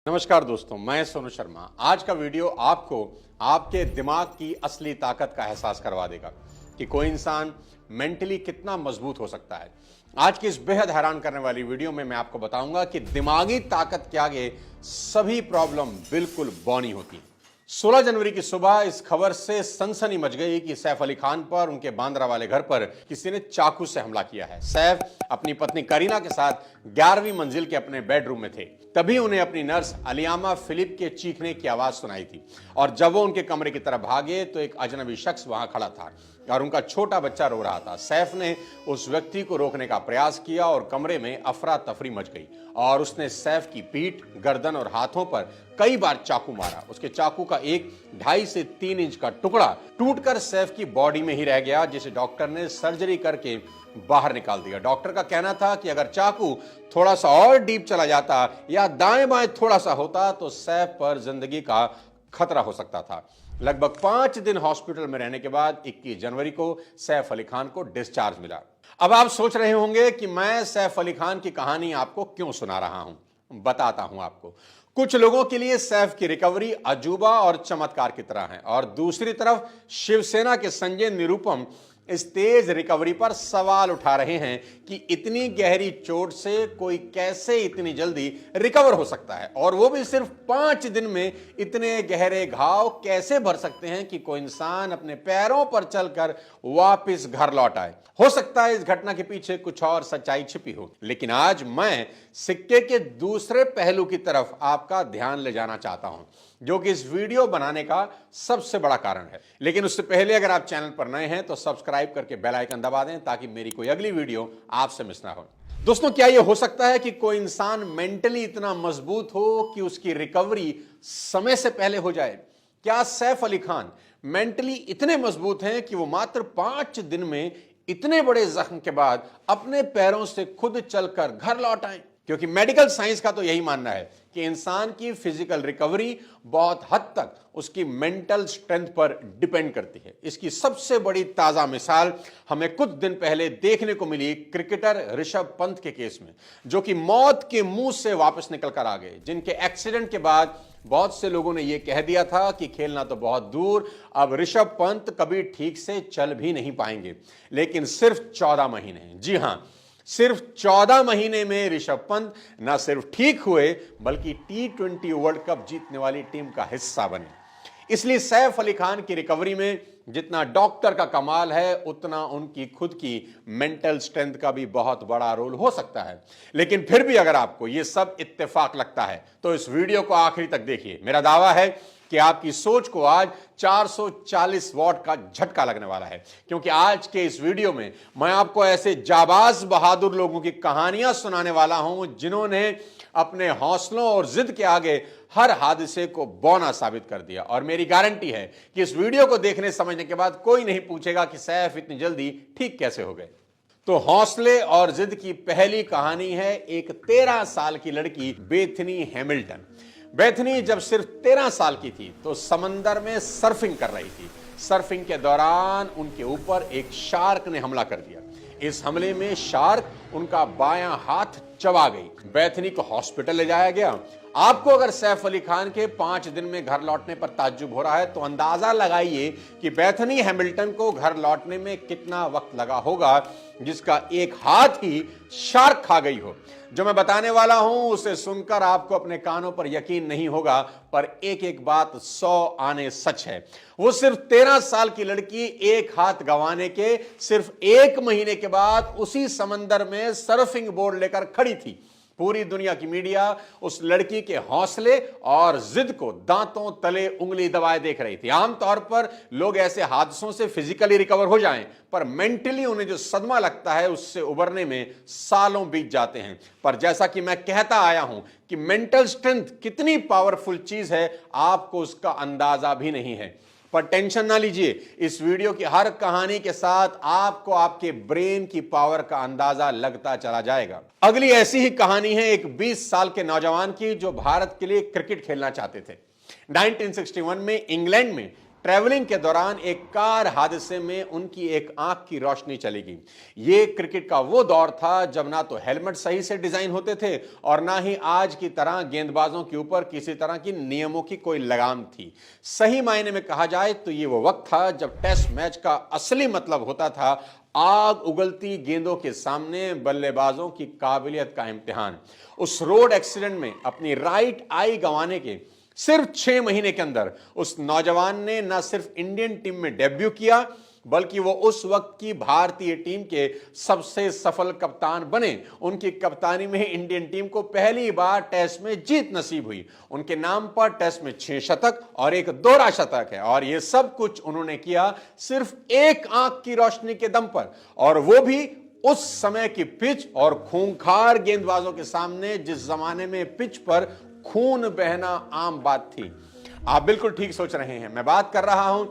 नमस्कार दोस्तों, मैं सोनू शर्मा। आज का वीडियो आपको आपके दिमाग की असली ताकत का एहसास करवा देगा कि कोई इंसान मेंटली कितना मजबूत हो सकता है। आज की इस बेहद हैरान करने वाली वीडियो में मैं आपको बताऊंगा कि दिमागी ताकत के आगे सभी प्रॉब्लम बिल्कुल बौनी होती है। 16 जनवरी की सुबह इस खबर से सनसनी मच गई कि सैफ अली खान पर उनके बांद्रा वाले घर पर किसी ने चाकू से हमला किया है। सैफ अपनी पत्नी करीना के साथ 11वीं मंजिल के अपने बेडरूम में थे। तभी उन्हें अपनी नर्स अलियामा फिलिप के चीखने की आवाज सुनाई थी और जब वो उनके कमरे की तरफ भागे तो एक अजनबी शख्स वहां खड़ा था और उनका छोटा बच्चा रो रहा था। सैफ ने उस व्यक्ति को रोकने का प्रयास किया और कमरे में अफरा तफरी मच गई और उसने सैफ की पीठ, गर्दन और हाथों पर कई बार चाकू मारा। उसके चाकू का एक 2.5 से 3 इंच का टुकड़ा टूटकर सैफ की बॉडी में ही रह गया, जिसे डॉक्टर ने सर्जरी करके बाहर निकाल दिया। डॉक्टर का कहना था कि अगर चाकू थोड़ा सा और डीप चला जाता या दाएं बाएं थोड़ा सा होता तो सैफ पर जिंदगी का खतरा हो सकता था। लगभग 5 दिन हॉस्पिटल में रहने के बाद 21 जनवरी को सैफ अली खान को डिस्चार्ज मिला। अब आप सोच रहे होंगे कि मैं सैफ अली खान की कहानी आपको क्यों सुना रहा हूं। बताता हूं आपको। कुछ लोगों के लिए सैफ की रिकवरी अजूबा और चमत्कार की तरह है और दूसरी तरफ शिवसेना के संजय निरुपम इस तेज रिकवरी पर सवाल उठा रहे हैं कि इतनी गहरी चोट से कोई कैसे इतनी जल्दी रिकवर हो सकता है और वो भी सिर्फ 5 दिन में। इतने गहरे घाव कैसे भर सकते हैं कि कोई इंसान अपने पैरों पर चलकर वापस घर लौट आए। हो सकता है इस घटना के पीछे कुछ और सच्चाई छिपी हो, लेकिन आज मैं सिक्के के दूसरे पहलू की तरफ आपका ध्यान ले जाना चाहता हूं, जो कि इस वीडियो बनाने का सबसे बड़ा कारण है। लेकिन उससे पहले अगर आप चैनल पर नए हैं तो सब्सक्राइब करके बेल आइकन दबा दें ताकि मेरी कोई अगली वीडियो आपसे मिस ना हो। दोस्तों, क्या यह हो सकता है कि कोई इंसान मेंटली इतना मजबूत हो कि उसकी रिकवरी समय से पहले हो जाए? क्या सैफ अली खान मेंटली इतने मजबूत हैं कि वो मात्र 5 दिन में इतने बड़े जख्म के बाद अपने पैरों से खुद चलकर घर लौट आए? क्योंकि मेडिकल साइंस का तो यही मानना है कि इंसान की फिजिकल रिकवरी बहुत हद तक उसकी मेंटल स्ट्रेंथ पर डिपेंड करती है। इसकी सबसे बड़ी ताजा मिसाल हमें कुछ दिन पहले देखने को मिली क्रिकेटर ऋषभ पंत के केस में, जो कि मौत के मुंह से वापस निकल कर आ गए, जिनके एक्सीडेंट के बाद बहुत से लोगों ने यह कह दिया था कि खेलना तो बहुत दूर, अब ऋषभ पंत कभी ठीक से चल भी नहीं पाएंगे। लेकिन सिर्फ 14 महीने, जी हां, सिर्फ 14 महीने में ऋषभ पंत न सिर्फ ठीक हुए बल्कि T20 वर्ल्ड कप जीतने वाली टीम का हिस्सा बने। इसलिए सैफ अली खान की रिकवरी में जितना डॉक्टर का कमाल है उतना उनकी खुद की मेंटल स्ट्रेंथ का भी बहुत बड़ा रोल हो सकता है। लेकिन फिर भी अगर आपको यह सब इत्तेफाक लगता है तो इस वीडियो को आखिरी तक देखिए। मेरा दावा है कि आपकी सोच को आज 440 वॉट का झटका लगने वाला है, क्योंकि आज के इस वीडियो में मैं आपको ऐसे जाबाज बहादुर लोगों की कहानियां सुनाने वाला हूं जिन्होंने अपने हौसलों और जिद के आगे हर हादसे को बौना साबित कर दिया। और मेरी गारंटी है कि इस वीडियो को देखने समझने के बाद कोई नहीं पूछेगा कि सैफ इतनी जल्दी ठीक कैसे हो गए। तो हौसले और जिद की पहली कहानी है एक 13 साल की लड़की बेथनी हैमिल्टन। बेथनी जब सिर्फ 13 साल की थी तो समंदर में सर्फिंग कर रही थी। सर्फिंग के दौरान उनके ऊपर एक शार्क ने हमला कर दिया। इस हमले में शार्क उनका बायां हाथ चबा गई। बेथनी को हॉस्पिटल ले जाया गया। आपको अगर सैफ अली खान के 5 दिन में घर लौटने पर ताज्जुब हो रहा है तो अंदाजा लगाइए कि बेथनी हैमिल्टन को घर लौटने में कितना वक्त लगा होगा, जिसका एक हाथ ही शार्क खा गई हो। जो मैं बताने वाला हूं उसे सुनकर आपको अपने कानों पर यकीन नहीं होगा, पर एक एक बात 100 आने सच है। वो सिर्फ 13 साल की लड़की एक हाथ गंवाने के सिर्फ 1 महीने के बाद उसी समंदर में सर्फिंग बोर्ड लेकर खड़ी थी। पूरी दुनिया की मीडिया उस लड़की के हौसले और जिद को दांतों तले उंगली दबाए देख रही थी। आमतौर पर लोग ऐसे हादसों से फिजिकली रिकवर हो जाएं, पर मेंटली उन्हें जो सदमा लगता है उससे उबरने में सालों बीत जाते हैं। पर जैसा कि मैं कहता आया हूं कि मेंटल स्ट्रेंथ कितनी पावरफुल चीज है, आपको उसका अंदाजा भी नहीं है। पर टेंशन ना लीजिए, इस वीडियो की हर कहानी के साथ आपको आपके ब्रेन की पावर का अंदाजा लगता चला जाएगा। अगली ऐसी ही कहानी है एक 20 साल के नौजवान की जो भारत के लिए क्रिकेट खेलना चाहते थे। 1961 में इंग्लैंड में ट्रैवलिंग के दौरान एक कार हादसे में उनकी एक आंख की रोशनी चली गई। ये क्रिकेट का वो दौर था जब ना तो हेलमेट सही से डिजाइन होते थे और ना ही आज की तरह गेंदबाजों के ऊपर किसी तरह की नियमों की कोई लगाम थी। सही मायने में कहा जाए तो ये वो वक्त था जब टेस्ट मैच का असली मतलब होता था आग उगलती गेंदों के सामने बल्लेबाजों की काबिलियत का इम्तिहान। उस रोड एक्सीडेंट में अपनी राइट आई गंवाने के सिर्फ 6 महीने के अंदर उस नौजवान ने न सिर्फ इंडियन टीम में डेब्यू किया बल्कि वो उस वक्त की भारतीय टीम के सबसे सफल कप्तान बने। उनकी कप्तानी में इंडियन टीम को पहली बार टेस्ट में जीत नसीब हुई। उनके नाम पर टेस्ट में 6 शतक और एक दोहरा शतक है और ये सब कुछ उन्होंने किया सिर्फ एक आंख की रोशनी के दम पर, और वो भी उस समय की पिच और खूंखार गेंदबाजों के सामने जिस जमाने में पिच पर खून बहना आम बात थी। आप बिल्कुल ठीक सोच रहे हैं, मैं बात कर रहा हूं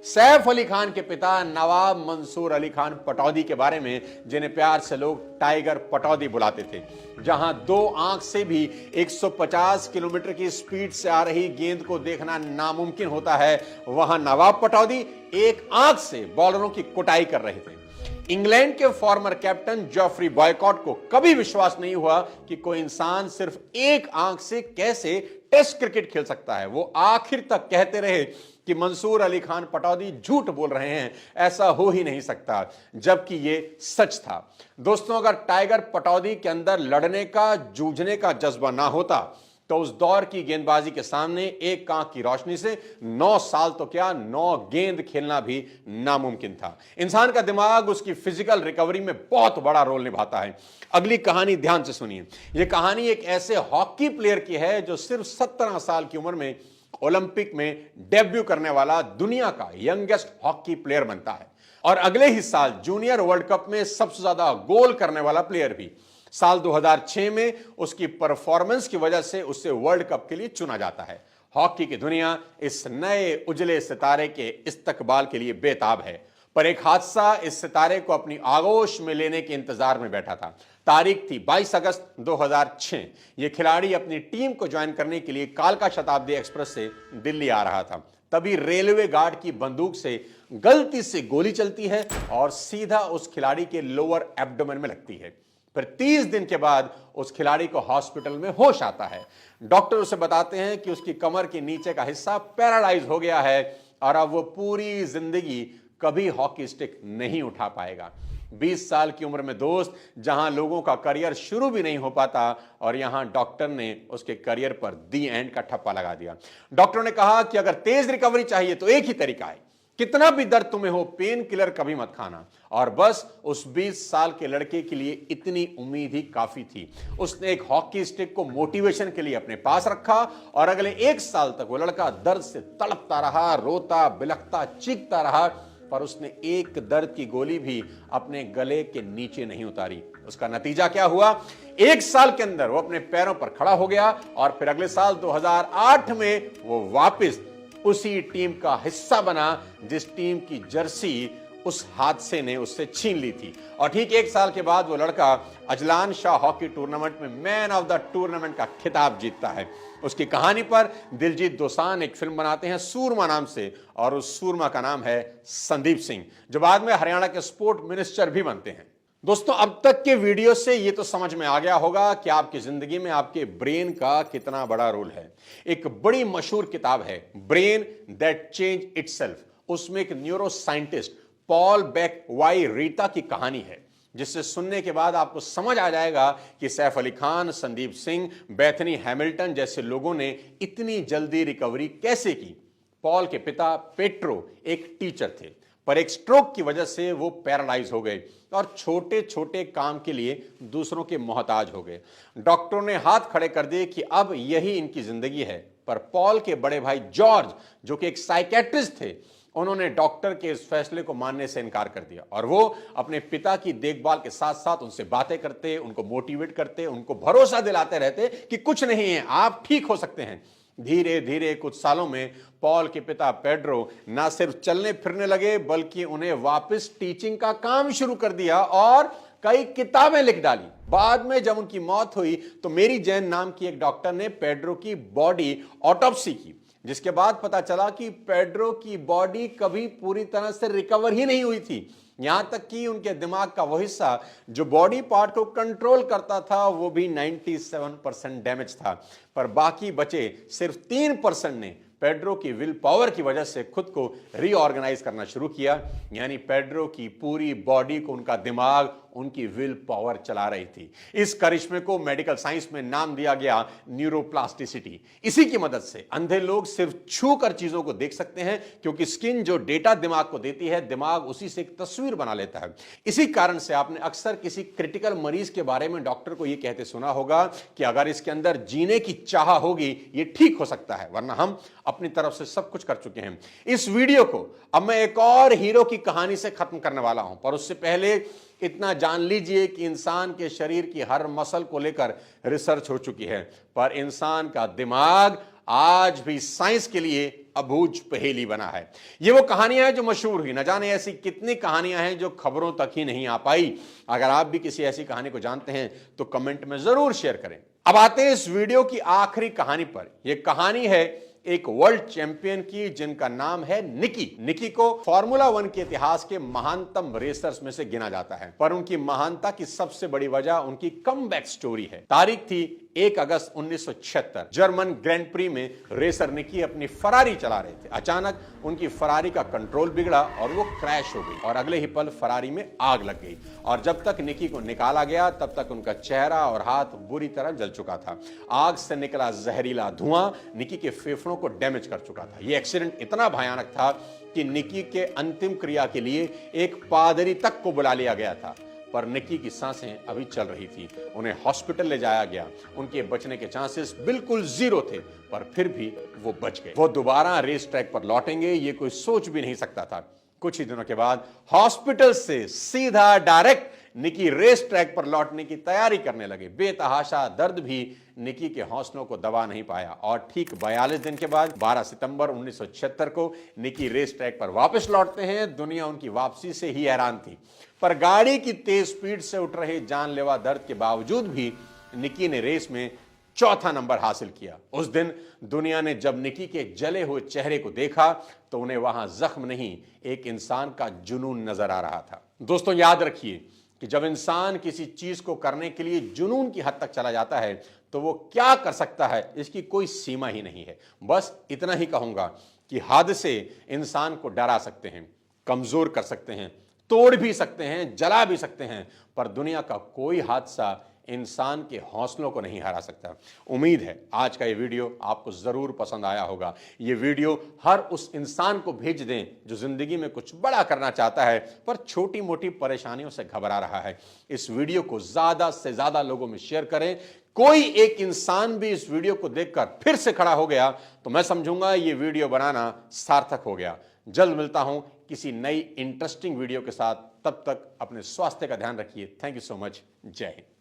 सैफ अली खान के पिता नवाब मंसूर अली खान पटौदी के बारे में, जिन्हें प्यार से लोग टाइगर पटौदी बुलाते थे। जहां 2 आंख से भी 150 किलोमीटर की स्पीड से आ रही गेंद को देखना नामुमकिन होता है, वहां नवाब पटौदी एक आंख से बॉलरों की कुटाई कर रहे थे। इंग्लैंड के फॉर्मर कैप्टन जॉफ्री बॉयकॉट को कभी विश्वास नहीं हुआ कि कोई इंसान सिर्फ एक आंख से कैसे टेस्ट क्रिकेट खेल सकता है। वो आखिर तक कहते रहे कि मंसूर अली खान पटौदी झूठ बोल रहे हैं, ऐसा हो ही नहीं सकता, जबकि ये सच था। दोस्तों, अगर टाइगर पटौदी के अंदर लड़ने का, जूझने का जज्बा ना होता तो उस दौर की गेंदबाजी के सामने एक आंख की रोशनी से 9 साल तो क्या 9 गेंद खेलना भी नामुमकिन था। इंसान का दिमाग उसकी फिजिकल रिकवरी में बहुत बड़ा रोल निभाता है। अगली कहानी ध्यान से सुनिए। यह कहानी एक ऐसे हॉकी प्लेयर की है जो सिर्फ 17 साल की उम्र में ओलंपिक में डेब्यू करने वाला दुनिया का यंगेस्ट हॉकी प्लेयर बनता है और अगले ही साल जूनियर वर्ल्ड कप में सबसे ज्यादा गोल करने वाला प्लेयर भी। साल 2006 में उसकी परफॉर्मेंस की वजह से उसे वर्ल्ड कप के लिए चुना जाता है। हॉकी की दुनिया इस नए उजले सितारे के इस्तकबाल के लिए बेताब है, पर एक हादसा इस सितारे को अपनी आगोश में लेने के इंतजार में बैठा था। तारीख थी 22 अगस्त 2006। यह खिलाड़ी अपनी टीम को ज्वाइन करने के लिए कालका शताब्दी एक्सप्रेस से दिल्ली आ रहा था। तभी रेलवे गार्ड की बंदूक से गलती से गोली चलती है और सीधा उस खिलाड़ी के लोअर एब्डोमेन में लगती है। फिर 30 दिन के बाद उस खिलाड़ी को हॉस्पिटल में होश आता है। डॉक्टर उसे बताते हैं कि उसकी कमर के नीचे का हिस्सा पैरालाइज हो गया है और अब वो पूरी जिंदगी कभी हॉकी स्टिक नहीं उठा पाएगा। 20 साल की उम्र में दोस्त, जहां लोगों का करियर शुरू भी नहीं हो पाता और यहां डॉक्टर ने उसके करियर पर दी एंड का ठप्पा लगा दिया। डॉक्टर ने कहा कि अगर तेज रिकवरी चाहिए तो एक ही तरीका है, कितना भी दर्द तुम्हें हो पेन किलर कभी मत खाना। और बस उस 20 साल के लड़के के लिए इतनी उम्मीद ही काफी थी। उसने एक हॉकी स्टिक को मोटिवेशन के लिए अपने पास रखा और अगले 1 साल तक वो लड़का दर्द से तड़पता रहा, रोता बिलखता चीखता रहा, पर उसने एक दर्द की गोली भी अपने गले के नीचे नहीं उतारी। उसका नतीजा क्या हुआ? 1 साल के अंदर वो अपने पैरों पर खड़ा हो गया और फिर अगले साल 2008 में वो वापस उसी टीम का हिस्सा बना जिस टीम की जर्सी उस हादसे ने उससे छीन ली थी। और ठीक 1 साल के बाद वो लड़का अजलान शाह हॉकी टूर्नामेंट में मैन ऑफ द टूर्नामेंट का खिताब जीतता है। उसकी कहानी पर दिलजीत दोसांझ एक फिल्म बनाते हैं सूरमा नाम से, और उस सूरमा का नाम है संदीप सिंह, जो बाद में हरियाणा के स्पोर्ट मिनिस्टर भी बनते हैं। दोस्तों, अब तक के वीडियो से ये तो समझ में आ गया होगा कि आपकी जिंदगी में आपके ब्रेन का कितना बड़ा रोल है। एक बड़ी मशहूर किताब है ब्रेन दैट चेंज इटसेल्फ। उसमें एक neuroscientist Paul Bach y Rita की कहानी है, जिससे सुनने के बाद आपको समझ आ जाएगा कि सैफ अली खान, संदीप सिंह, बेथनी हैमिल्टन जैसे लोगों ने इतनी जल्दी रिकवरी कैसे की। पॉल के पिता पेट्रो एक टीचर थे, पर एक स्ट्रोक की वजह से वो पैरालाइज हो गए और छोटे छोटे काम के लिए दूसरों के मोहताज हो गए। डॉक्टरों ने हाथ खड़े कर दिए कि अब यही इनकी जिंदगी है, पर पॉल के बड़े भाई जॉर्ज, जो कि एक साइकेट्रिस्ट थे, उन्होंने डॉक्टर के इस फैसले को मानने से इनकार कर दिया और वो अपने पिता की देखभाल के साथ साथ उनसे बातें करते, उनको मोटिवेट करते, उनको भरोसा दिलाते रहते कि कुछ नहीं है, आप ठीक हो सकते हैं। धीरे धीरे कुछ सालों में पॉल के पिता पेड्रो ना सिर्फ चलने फिरने लगे, बल्कि उन्हें वापस टीचिंग का काम शुरू कर दिया और कई किताबें लिख डाली। बाद में जब उनकी मौत हुई तो मेरी जैन नाम की एक डॉक्टर ने पेड्रो की बॉडी ऑटोप्सी की, जिसके बाद पता चला कि पेड्रो की बॉडी कभी पूरी तरह से रिकवर ही नहीं हुई थी। यहां तक कि उनके दिमाग का वो हिस्सा जो बॉडी पार्ट को कंट्रोल करता था वो भी 97% डैमेज था, पर बाकी बचे सिर्फ 3% ने पेड्रो की विल पावर की वजह से खुद को रीऑर्गेनाइज करना शुरू किया। यानी पेड्रो की पूरी बॉडी को उनका दिमाग, उनकी विल पावर चला रही थी। इस करिश्मे को मेडिकल साइंस में नाम दिया गया न्यूरोप्लास्टिसिटी। इसी की मदद से अंधे लोग सिर्फ छू कर चीजों को देख सकते हैं, क्योंकि स्किन जो डेटा दिमाग को देती है, दिमाग उसी से एक तस्वीर बना लेता है। इसी कारण से आपने अक्सर किसी क्रिटिकल मरीज के बारे में डॉक्टर को यह कहते सुना होगा कि अगर इसके अंदर जीने की चाह होगी ये ठीक हो सकता है, वरना हम अपनी तरफ से सब कुछ कर चुके हैं। इस वीडियो को अब मैं एक और हीरो की कहानी से खत्म करने वाला हूं, पर उससे पहले इतना जान लीजिए कि इंसान के शरीर की हर मसल को लेकर रिसर्च हो चुकी है, पर इंसान का दिमाग आज भी साइंस के लिए अबूझ पहेली बना है। ये वो कहानियां हैं जो मशहूर हुई, न जाने ऐसी कितनी कहानियां हैं जो खबरों तक ही नहीं आ पाई। अगर आप भी किसी ऐसी कहानी को जानते हैं तो कमेंट में जरूर शेयर करें। अब आते हैं इस वीडियो की आखिरी कहानी पर। यह कहानी है एक वर्ल्ड चैंपियन की, जिनका नाम है निकी। निकी को फार्मूला 1 के इतिहास के महानतम रेसर्स में से गिना जाता है, पर उनकी महानता की सबसे बड़ी वजह उनकी कमबैक स्टोरी है। तारीख थी 1 अगस्त 1976। जर्मन ग्रैंड प्री में रेसर निकी अपनी फरारी चला रहे थे। अचानक उनकी फरारी का कंट्रोल बिगड़ा और वो क्रैश हो गई, और अगले ही पल फरारी में आग लग गई। और जब तक निकी को निकाला गया तब तक उनका चेहरा और हाथ बुरी तरह जल चुका था। आग से निकला जहरीला धुआं निकी के फेफड़ों को डैमेज कर चुका था। यह एक्सीडेंट इतना भयानक था कि निकी के अंतिम क्रिया के लिए एक पादरी तक को बुला लिया गया था, पर निकी की सांसें अभी चल रही थी। उन्हें हॉस्पिटल ले जाया गया। उनके बचने के चांसेस बिल्कुल जीरो थे, पर फिर भी वो बच गए। वो दोबारा रेस ट्रैक पर लौटेंगे ये कोई सोच भी नहीं सकता था। कुछ ही दिनों के बाद हॉस्पिटल से सीधा डायरेक्ट निकी रेस ट्रैक पर लौटने की तैयारी करने लगे। बेतहाशा दर्द भी निकी के हौसलों को दबा नहीं पाया, और ठीक 42 दिन के बाद 12 सितंबर 1976 को निकी रेस ट्रैक पर वापस लौटते हैं। दुनिया उनकी वापसी से ही हैरान थी, पर गाड़ी की तेज स्पीड से उठ रहे जानलेवा दर्द के बावजूद भी निकी ने रेस में चौथा नंबर हासिल किया। उस दिन दुनिया ने जब निकी के जले हुए चेहरे को देखा तो उन्हें वहां जख्म नहीं, एक इंसान का जुनून नजर आ रहा था। दोस्तों, याद रखिए कि जब इंसान किसी चीज को करने के लिए जुनून की हद तक चला जाता है तो वो क्या कर सकता है इसकी कोई सीमा ही नहीं है। बस इतना ही कहूंगा कि हादसे इंसान को डरा सकते हैं, कमजोर कर सकते हैं, तोड़ भी सकते हैं, जला भी सकते हैं, पर दुनिया का कोई हादसा इंसान के हौसलों को नहीं हरा सकता। उम्मीद है आज का ये वीडियो आपको जरूर पसंद आया होगा। ये वीडियो हर उस इंसान को भेज दें जो जिंदगी में कुछ बड़ा करना चाहता है पर छोटी मोटी परेशानियों से घबरा रहा है। इस वीडियो को ज्यादा से ज्यादा लोगों में शेयर करें। कोई एक इंसान भी इस वीडियो को देखकर फिर से खड़ा हो गया तो मैं समझूंगा ये वीडियो बनाना सार्थक हो गया। जल्द मिलता हूं किसी नई इंटरेस्टिंग वीडियो के साथ। तब तक अपने स्वास्थ्य का ध्यान रखिए। Thank you so much. जय हिंद।